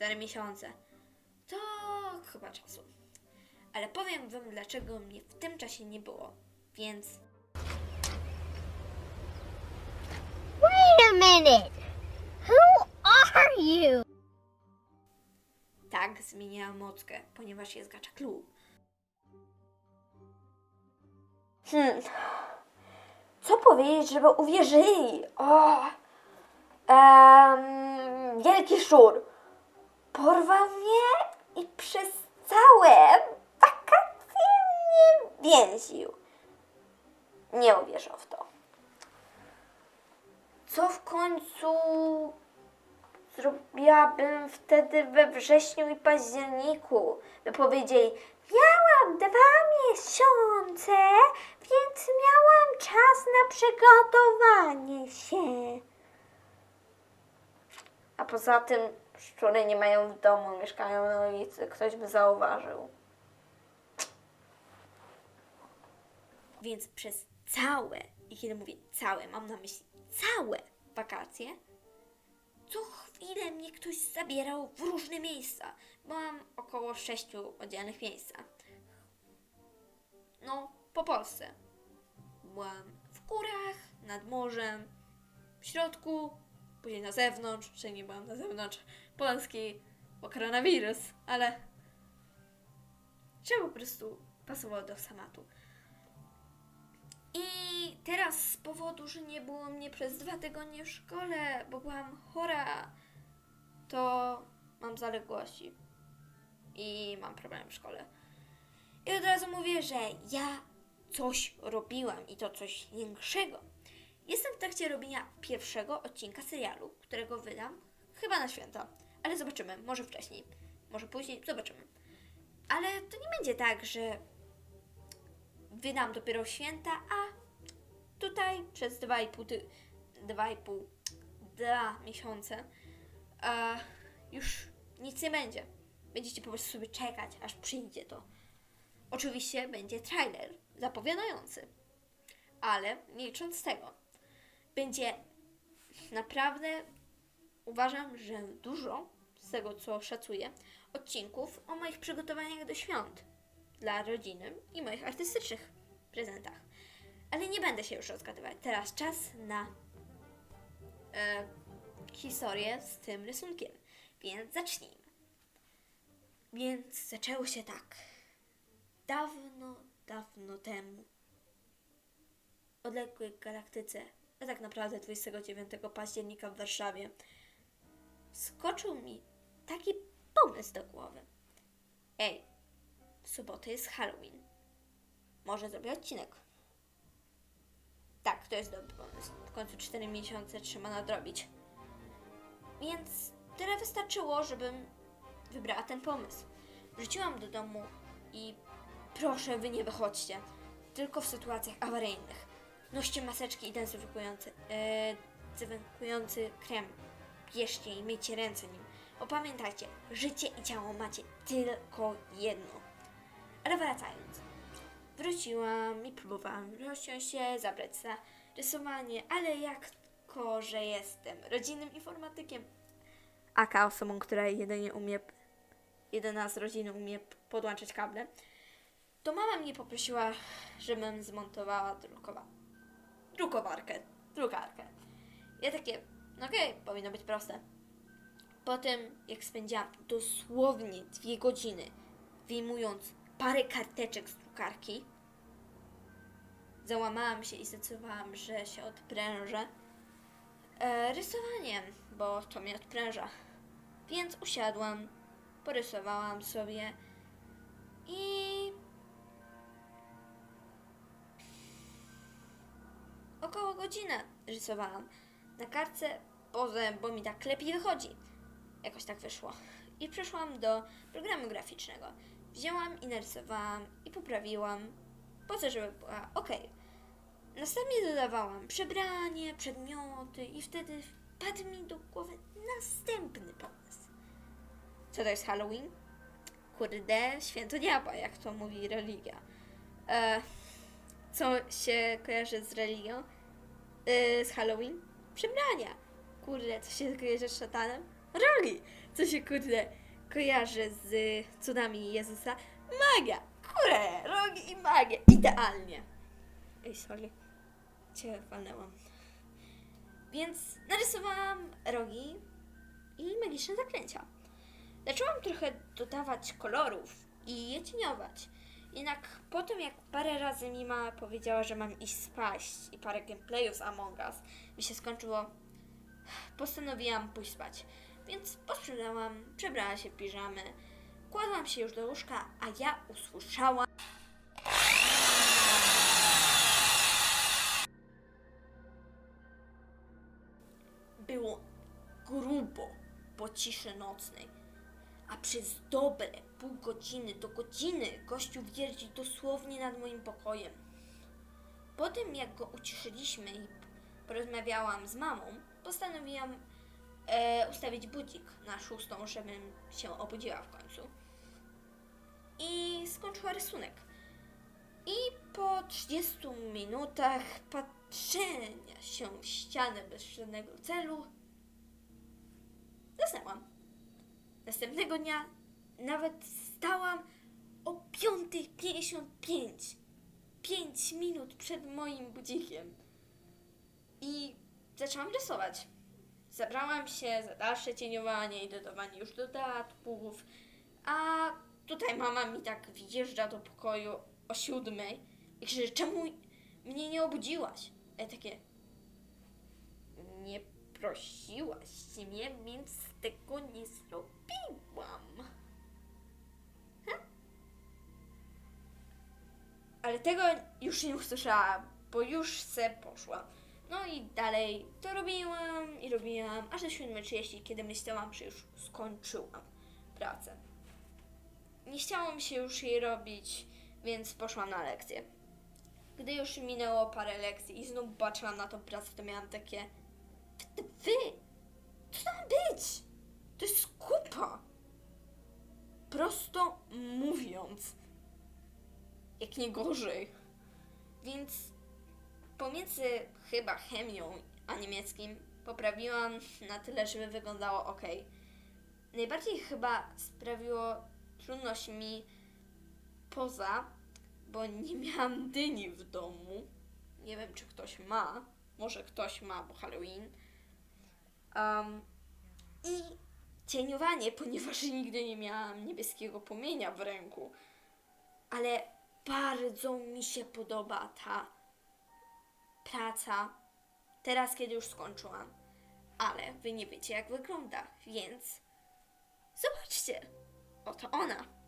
4 miesiące. To chyba czasu. Ale powiem wam, dlaczego mnie w tym czasie nie było. Więc... Wait a minute! Who are you? Tak, zmieniłam mockę, ponieważ jest Gacha Clue. Co powiedzieć, żeby uwierzyli? Wielki szczur porwał mnie i przez całe wakacje mnie więził. Nie uwierzą w to. Co w końcu zrobiłabym wtedy we wrześniu i październiku? By powiedzieli, miałam 2 miesiące, więc miałam czas na przygotowanie się. A poza tym szczury nie mają w domu, mieszkają na ulicy, ktoś by zauważył. Więc przez całe, i kiedy mówię całe, mam na myśli całe wakacje, co chwilę mnie ktoś zabierał w różne miejsca. Byłam około 6 oddzielnych miejscach. No, po Polsce. Byłam w górach, nad morzem, w środku, później na zewnątrz, czyli nie byłam na zewnątrz Polski, bo koronawirus, ale trzeba po prostu pasowało do schematu. I teraz z powodu, że nie było mnie przez 2 tygodnie w szkole, bo byłam chora, to mam zaległości i mam problem w szkole. I od razu mówię, że ja coś robiłam i to coś większego. Jestem w trakcie robienia pierwszego odcinka serialu, którego wydam chyba na święta, ale zobaczymy, może wcześniej, może później, zobaczymy. Ale to nie będzie tak, że wydam dopiero w święta, a tutaj przez 2 miesiące już nic nie będzie. Będziecie po prostu sobie czekać, aż przyjdzie to. Oczywiście będzie trailer zapowiadający, ale nie licząc z tego, będzie naprawdę, uważam, że dużo z tego, co szacuję, odcinków o moich przygotowaniach do świąt dla rodziny i moich artystycznych prezentach. Ale nie będę się już rozgadywać. Teraz czas na historię z tym rysunkiem. Więc zacznijmy. Więc zaczęło się tak. Dawno, dawno temu. W odległej galaktyce, a tak naprawdę 29 października w Warszawie, skoczył mi taki pomysł do głowy. Ej, w sobotę jest Halloween. Może zrobię odcinek. Tak, to jest dobry pomysł. W końcu 4 miesiące trzeba nadrobić. Więc tyle wystarczyło, żebym wybrała ten pomysł. Wróciłam do domu i proszę, wy nie wychodźcie. Tylko w sytuacjach awaryjnych. Noście maseczki i dezynfekujący krem. Bierzcie i myjcie ręce nim. Bo pamiętajcie, życie i ciało macie tylko jedno. Ale wracając. Wróciłam i próbowałam rozsiąść się, zabrać za rysowanie, ale jako, że jestem rodzinnym informatykiem, aka osobą, która jedyna z rodziny umie podłączać kable, to mama mnie poprosiła, żebym zmontowała drukarkę. Ja takie, okej, powinno być proste. Potem, jak spędziłam dosłownie 2 godziny wyjmując parę karteczek z drukarki, załamałam się i zdecydowałam, że się odprężę rysowaniem, bo to mnie odpręża. Więc usiadłam, porysowałam sobie i około godzinę rysowałam na kartce, bo mi tak lepiej wychodzi. Jakoś tak wyszło. I przeszłam do programu graficznego. Wzięłam i narysowałam i poprawiłam, po to, żeby była ok. Następnie dodawałam przebranie, przedmioty i wtedy wpadł mi do głowy następny pomysł. Co to jest Halloween? Kurde, święto diabła, jak to mówi religia. Co się kojarzy z religią? Z Halloween? Przebrania. Kurde, co się kojarzy z szatanem? rogi, co się kurde kojarzy z cudami Jezusa. Magia, kurde, rogi i magia, idealnie. Ej, sorry, cię walnęłam. Więc narysowałam rogi i magiczne zaklęcia. Zaczęłam trochę dodawać kolorów i je cieniować. Jednak po tym, jak parę razy mi mama powiedziała, że mam iść spaść i parę gameplayów z Among Us mi się skończyło, postanowiłam pójść spać. Więc posprzątałam, przebrałam się w piżamy, kładłam się już do łóżka, a ja usłyszałam... Było grubo po ciszy nocnej, a przez dobre pół godziny do godziny gościu wierci dosłownie nad moim pokojem. Po tym, jak go uciszyliśmy i porozmawiałam z mamą, postanowiłam ustawić budzik na 6, żebym się obudziła w końcu. I skończyła rysunek. I po 30 minutach patrzenia się w ścianę bez żadnego celu, zasnęłam. Następnego dnia nawet wstałam o 5:55. 5 minut przed moim budzikiem. I zaczęłam rysować. Zabrałam się za dalsze cieniowanie i dodawanie już dodatków. A tutaj mama mi tak wjeżdża do pokoju o 7 i krzyczy, czemu mnie nie obudziłaś? A ja takie, nie prosiłaś mnie, więc tego nie zrobiłam. Ale tego już nie usłyszałam, bo już se poszła. No i dalej to robiłam, aż do 7:30, kiedy myślałam, że już skończyłam pracę. Nie chciało mi się już jej robić, więc poszłam na lekcję. Gdy już minęło parę lekcji i znów patrzyłam na tą pracę, to miałam takie, co to ma być? To jest kupa. Prosto mówiąc, jak nie gorzej. Więc pomiędzy chyba chemią a niemieckim poprawiłam na tyle, żeby wyglądało ok. Najbardziej chyba sprawiło trudność mi poza, bo nie miałam dyni w domu. Nie wiem, czy ktoś ma. Może ktoś ma, bo Halloween. I cieniowanie, ponieważ nigdy nie miałam niebieskiego płomienia w ręku. Ale bardzo mi się podoba ta praca, teraz kiedy już skończyłam. Ale wy nie wiecie, jak wygląda, więc zobaczcie. Oto ona.